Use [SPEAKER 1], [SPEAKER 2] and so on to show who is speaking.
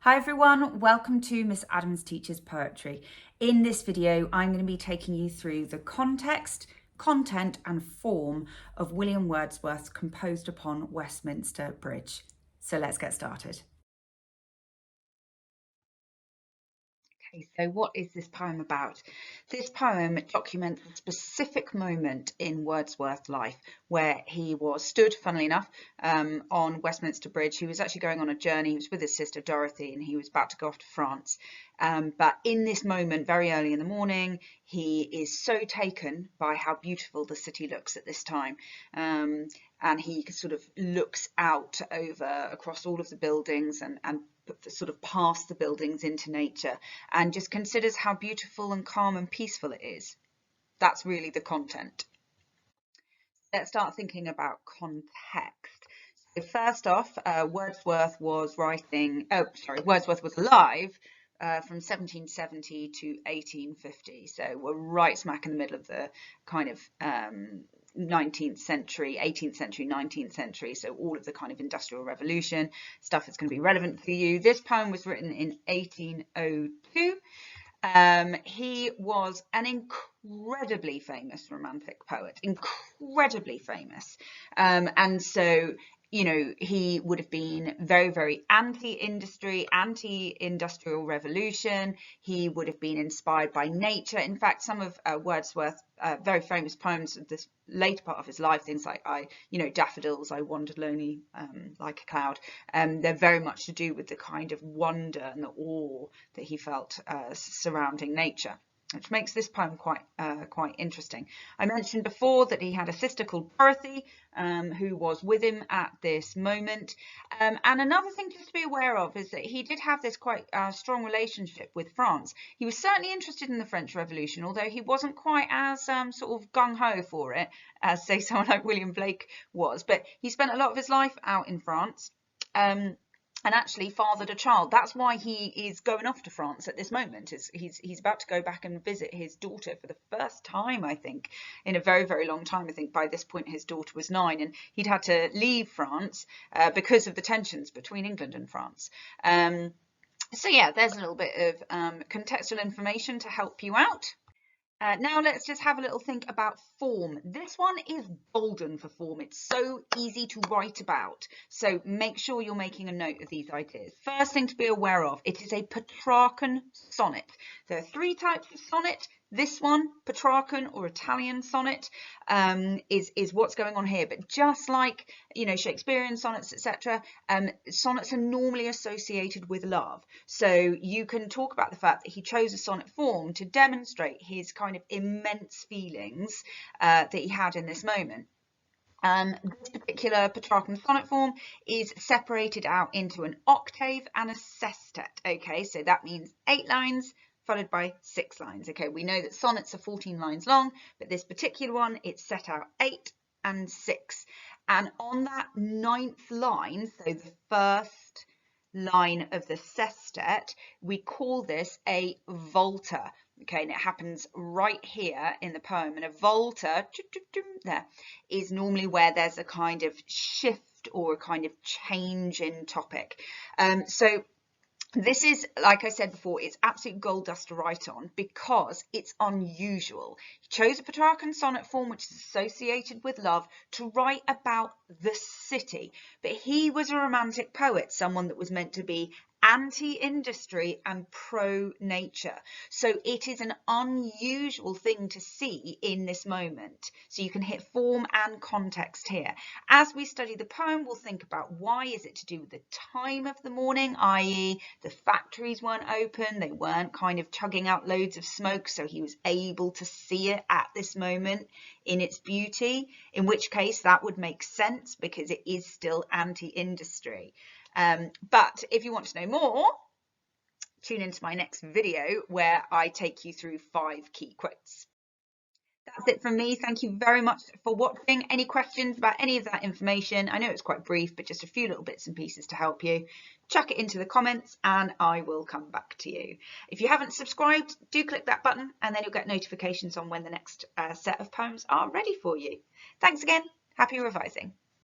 [SPEAKER 1] Hi everyone, welcome to Miss Adams Teaches Poetry. In this video, I'm going to be taking you through the context, content and form of William Wordsworth's Composed Upon Westminster Bridge. So let's get started. Okay, so what is this poem about? This poem documents a specific moment in Wordsworth's life where he was stood, funnily enough, on Westminster Bridge. He was actually going on a journey. He was with his sister Dorothy and he was about to go off to France. But in this moment, very early in the morning, he is so taken by how beautiful the city looks at this time. And he sort of looks out over across all of the buildings and sort of past the buildings into nature and just considers how beautiful and calm and peaceful it is. That's really the content. Let's start thinking about context. So first off, Wordsworth was alive from 1770 to 1850. So we're right smack in the middle of the kind of 19th century, 18th century, 19th century. So all of the kind of industrial revolution stuff is going to be relevant for you. This poem was written in 1802. He was an incredibly famous romantic poet, incredibly famous. And so, you know, he would have been very, very anti-industry, anti-industrial revolution. He would have been inspired by nature. In fact, some of Wordsworth's very famous poems of this later part of his life, things like daffodils, I wandered lonely like a cloud, they're very much to do with the kind of wonder and the awe that he felt surrounding nature, which makes this poem quite interesting. I mentioned before that he had a sister called Dorothy, who was with him at this moment. And another thing just to be aware of is that he did have this quite strong relationship with France. He was certainly interested in the French Revolution, although he wasn't quite as sort of gung-ho for it as, say, someone like William Blake was. But he spent a lot of his life out in France. And actually fathered a child. That's why he is going off to France at this moment. He's about to go back and visit his daughter for the first time, I think, in a very, very long time. I think by this point his daughter was 9 and he'd had to leave France because of the tensions between England and France. So yeah, there's a little bit of contextual information to help you out. Now let's just have a little think about form. This one is golden for form. It's so easy to write about. So make sure you're making a note of these ideas. First thing to be aware of, it is a Petrarchan sonnet. There are 3 types of sonnet. This one, Petrarchan or Italian sonnet, is what's going on here. But just like, you know, Shakespearean sonnets, etc., sonnets are normally associated with love. So you can talk about the fact that he chose a sonnet form to demonstrate his kind of immense feelings that he had in this moment. This particular Petrarchan sonnet form is separated out into an octave and a sestet. Okay, so that means 8 lines followed by 6 lines. Okay, we know that sonnets are 14 lines long, but this particular one, it's set out 8 and 6. And on that 9th line, so the first line of the sestet, we call this a volta. Okay, and it happens right here in the poem. And a volta, there, is normally where there's a kind of shift or a kind of change in topic. So this is, like I said before, it's absolute gold dust to write on because it's unusual. He chose a Petrarchan sonnet form, which is associated with love, to write about the city. But he was a romantic poet, someone that was meant to be anti-industry and pro-nature. So it is an unusual thing to see in this moment. So you can hit form and context here. As we study the poem, we'll think about why is it to do with the time of the morning, i.e. the factories weren't open, they weren't kind of chugging out loads of smoke, so he was able to see it at this moment in its beauty, in which case that would make sense because it is still anti-industry. But if you want to know more, tune into my next video where I take you through 5 key quotes. That's it from me. Thank you very much for watching. Any questions about any of that information? I know it's quite brief, but just a few little bits and pieces to help you. Chuck it into the comments and I will come back to you. If you haven't subscribed, do click that button and then you'll get notifications on when the next set of poems are ready for you. Thanks again. Happy revising.